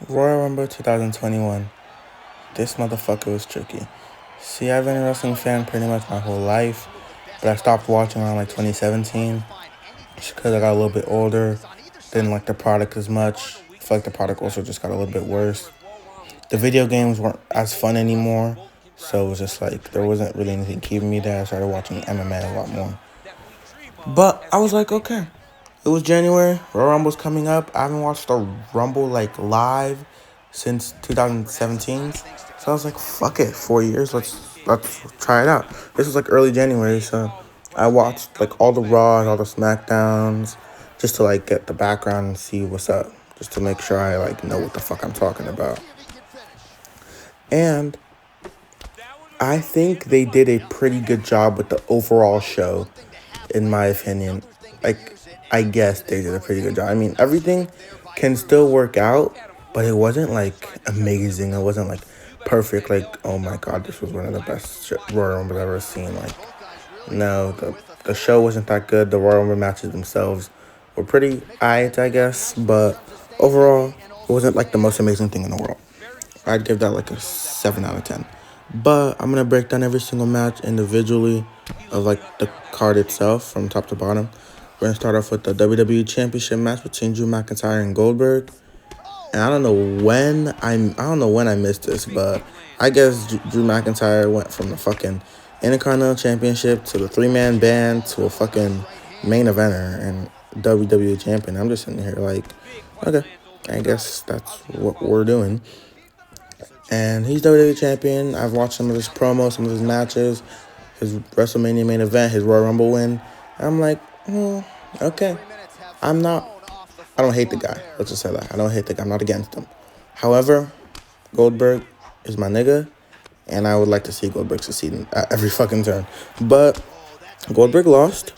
Royal Rumble 2021. This motherfucker was tricky. See, I've been a wrestling fan pretty much my whole life, but I stopped watching around like 2017 just because I got a little bit older. Didn't like the product as much. I feel like the product also just got a little bit worse. The video games weren't as fun anymore, so it was just like there wasn't really anything keeping me there. I started watching MMA a lot more. But I was like, okay. It was January. Royal Rumble's coming up. I haven't watched a Rumble like live since 2017. So I was like, fuck it. 4 years. Let's try it out. This was like early January, so I watched like all the Raws, all the SmackDowns, just to like get the background and see what's up. Just to make sure I like know what the fuck I'm talking about. And I think they did a pretty good job with the overall show, in my opinion. Like, I guess they did a pretty good job. I mean, everything can still work out, but it wasn't like amazing. It wasn't like perfect. Like, oh my god, this was one of the best Royal Rumbles I've ever seen. Like, no, the show wasn't that good. The Royal Rumble matches themselves were pretty aight, I guess, but overall, it wasn't like the most amazing thing in the world. I'd give that like a 7 out of 10. But I'm going to break down every single match individually of like the card itself from top to bottom. We're going to start off with the WWE Championship match between Drew McIntyre and Goldberg. And I don't know when I missed this, but I guess Drew McIntyre went from the fucking Intercontinental Championship to the 3-man band to a fucking main eventer and WWE Champion. I'm just sitting here like, okay, I guess that's what we're doing. And he's WWE Champion. I've watched some of his promos, some of his matches, his WrestleMania main event, his Royal Rumble win. And I'm like, okay. I don't hate the guy. Let's just say that. I don't hate the guy. I'm not against him. However, Goldberg is my nigga, and I would like to see Goldberg succeed at every fucking turn. But Goldberg lost,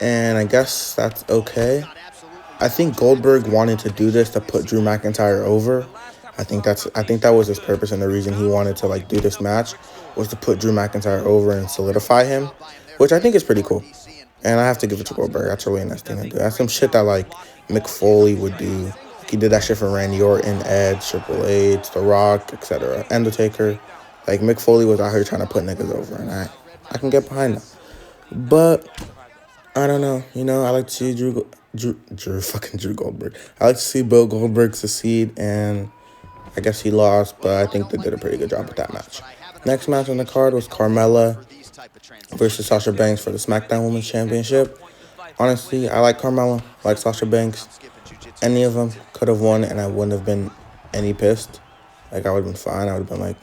and I guess that's okay. I think Goldberg wanted to do this to put Drew McIntyre over. I think that was his purpose, and the reason he wanted to like do this match was to put Drew McIntyre over and solidify him, which I think is pretty cool. And I have to give it to Goldberg. That's a really nice thing to do. That's some shit that like Mick Foley would do. He did that shit for Randy Orton, Edge, Triple H, The Rock, etc. Undertaker. Like Mick Foley was out here trying to put niggas over, and I can get behind that. But I don't know. I like to see Drew Goldberg. I like to see Bill Goldberg succeed, and I guess he lost, but I think they did a pretty good job with that match. Next match on the card was Carmella versus Sasha Banks for the SmackDown Women's Championship. Honestly, I like Carmella. I like Sasha Banks. Any of them could have won, and I wouldn't have been any pissed. Like, I would have been fine. I would have been like,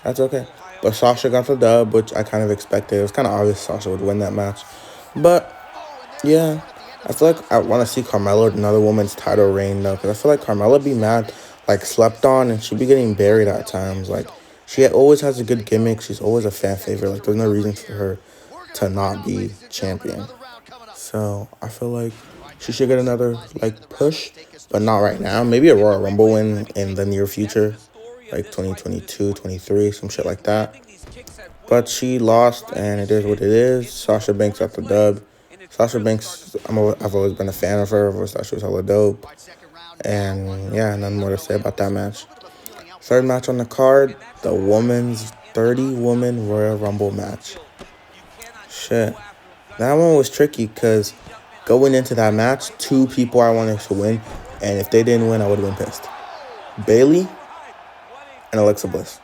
that's okay. But Sasha got the dub, which I kind of expected. It was kind of obvious Sasha would win that match. But, yeah, I feel like I want to see Carmella another woman's title reign, though, because I feel like Carmella be mad, like, slept on, and she be getting buried at times. Like, she always has a good gimmick. She's always a fan favorite. Like, there's no reason for her to not be champion. So, I feel like she should get another, like, push, but not right now. Maybe a Royal Rumble win in the near future, like 2022, 23, some shit like that. But she lost, and it is what it is. Sasha Banks got the dub. Sasha Banks, I've always been a fan of her. I've always thought she was hella dope. And, yeah, nothing more to say about that match. Third match on the card, the women's 30-woman Royal Rumble match. Shit. That one was tricky because going into that match, 2 people I wanted to win. And if they didn't win, I would have been pissed. Bayley and Alexa Bliss.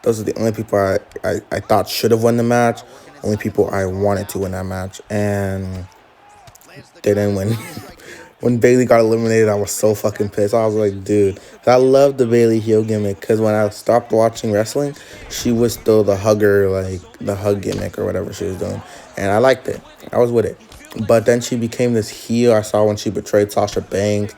Those are the only people I thought should have won the match. Only people I wanted to win that match. And they didn't win. When Bayley got eliminated, I was so fucking pissed. I was like, dude. I love the Bayley heel gimmick because when I stopped watching wrestling, she was still the hugger, like the hug gimmick or whatever she was doing. And I liked it. I was with it. But then she became this heel. I saw when she betrayed Sasha Banks.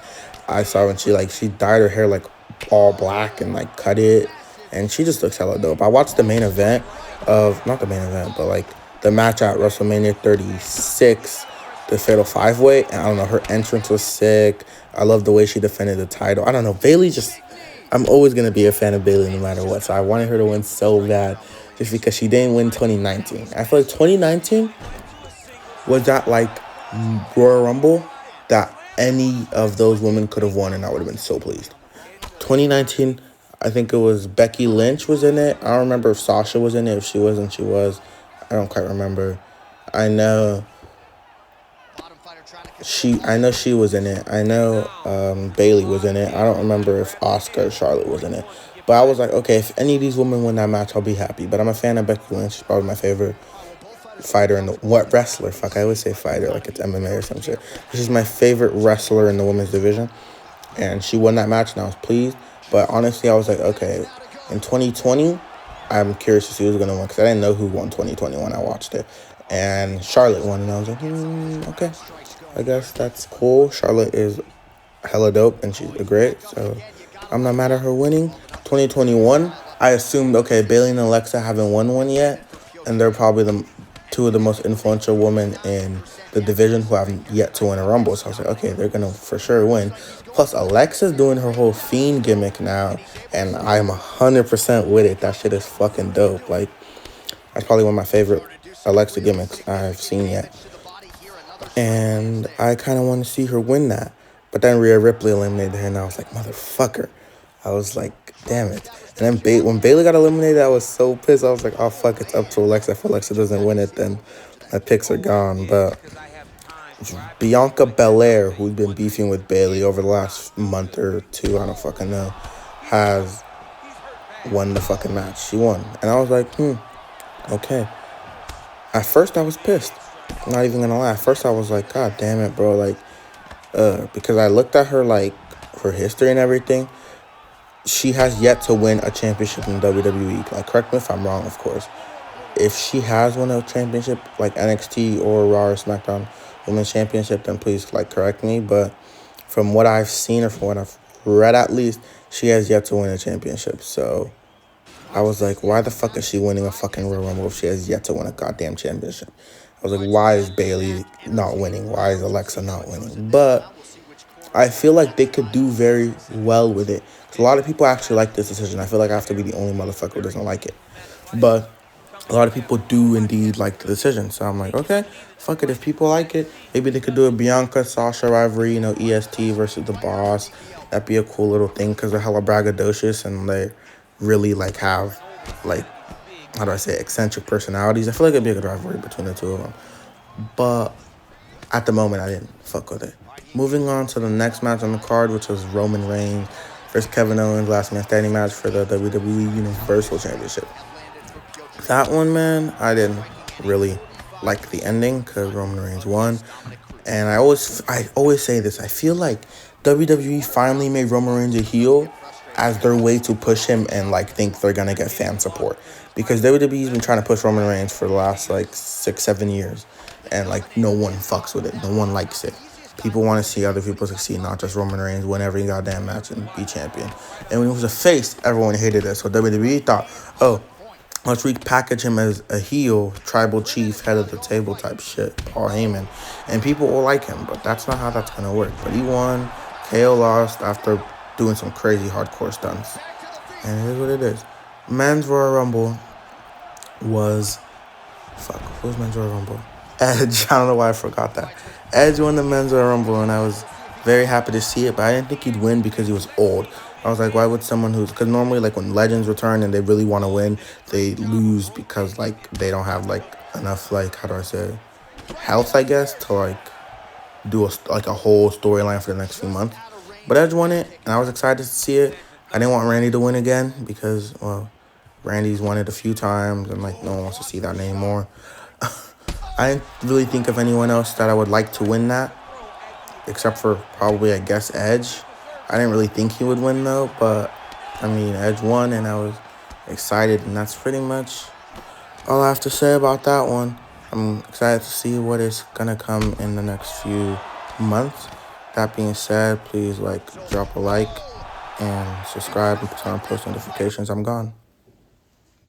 I saw when she dyed her hair like all black and like cut it. And she just looks hella dope. I watched the main event not the main event, but like the match at WrestleMania 36, the Fatal 5-Way. And I don't know, her entrance was sick. I love the way she defended the title. I don't know, I'm always going to be a fan of Bayley no matter what. So I wanted her to win so bad just because she didn't win 2019. I feel like 2019 was that like Royal Rumble that any of those women could have won, and I would have been so pleased. 2019, I think it was Becky Lynch was in it. I don't remember if Sasha was in it. If she wasn't, she was. I don't quite remember. I know she was in it. I know Bailey was in it. I don't remember if Asuka or Charlotte was in it. But I was like, okay, if any of these women win that match, I'll be happy. But I'm a fan of Becky Lynch. She's probably my favorite fighter in the wrestler. Fuck, I always say fighter like it's MMA or some shit. She's my favorite wrestler in the women's division, and she won that match, and I was pleased. But honestly, I was like, okay, in 2020, I'm curious to see who's gonna win because I didn't know who won 2020 when I watched it, and Charlotte won, and I was like, okay, I guess that's cool. Charlotte is hella dope, and she's great, so I'm not mad at her winning. 2021, I assumed, okay, Bayley and Alexa haven't won one yet, and they're probably the two of the most influential women in the division who haven't yet to win a Rumble. So I was like, okay, they're going to for sure win. Plus, Alexa's doing her whole Fiend gimmick now, and I'm 100% with it. That shit is fucking dope. Like, that's probably one of my favorite Alexa gimmicks I've seen yet. And I kind of want to see her win that. But then Rhea Ripley eliminated her, and I was like, motherfucker. I was like, damn it. And then when Bayley got eliminated, I was so pissed. I was like, oh, fuck, it's up to Alexa. If Alexa doesn't win it, then my picks are gone. But Bianca Belair, who's been beefing with Bayley over the last month or two, I don't fucking know, has won the fucking match. She won. And I was like, okay. At first, I was pissed. I'm not even gonna lie. At first, I was like, God damn it, bro. Like, because I looked at her, like, her history and everything. She has yet to win a championship in WWE. Like, correct me if I'm wrong, of course. If she has won a championship, like NXT or Raw or SmackDown Women's Championship, then please, like, correct me. But from what I've seen or from what I've read, at least, she has yet to win a championship. So I was like, why the fuck is she winning a fucking Royal Rumble if she has yet to win a goddamn championship? I was like, why is Bayley not winning? Why is Alexa not winning? But I feel like they could do very well with it. A lot of people actually like this decision. I feel like I have to be the only motherfucker who doesn't like it. But a lot of people do indeed like the decision. So I'm like, okay, fuck it. If people like it, maybe they could do a Bianca, Sasha rivalry, EST versus The Boss. That'd be a cool little thing because they're hella braggadocious and they really, like, have, like, how do I say, eccentric personalities. I feel like it'd be a good rivalry between the two of them. But at the moment, I didn't fuck with it. Moving on to the next match on the card, which was Roman Reigns versus Kevin Owens, last man standing match for the WWE Universal Championship. That one, man, I didn't really like the ending because Roman Reigns won. And I always say this. I feel like WWE finally made Roman Reigns a heel as their way to push him and, like, think they're going to get fan support. Because WWE's been trying to push Roman Reigns for the last, like, 6-7 years. And, like, no one fucks with it. No one likes it. People want to see other people succeed, not just Roman Reigns win every goddamn match and be champion. And when he was a face, everyone hated it. So WWE thought, oh, let's repackage him as a heel, tribal chief, head of the table type shit, Paul Heyman. And people will like him, but that's not how that's going to work. But he won. KO lost after doing some crazy hardcore stunts. And it is what it is. Men's Royal Rumble was... what was Men's Royal Rumble? Edge. I don't know why I forgot that. Edge won the Men's Royal Rumble, and I was very happy to see it, but I didn't think he'd win because he was old. I was like, why would someone who's... Because normally, like, when legends return and they really want to win, they lose because, like, they don't have, like, enough, like, how do I say, health, I guess, to, like, do a whole storyline for the next few months. But Edge won it, and I was excited to see it. I didn't want Randy to win again because, well, Randy's won it a few times, and, like, no one wants to see that anymore. I didn't really think of anyone else that I would like to win that, except for probably, I guess, Edge. I didn't really think he would win, though, but, I mean, Edge won, and I was excited, and that's pretty much all I have to say about that one. I'm excited to see what is going to come in the next few months. That being said, please, like, drop a like and subscribe and turn on post notifications. I'm gone.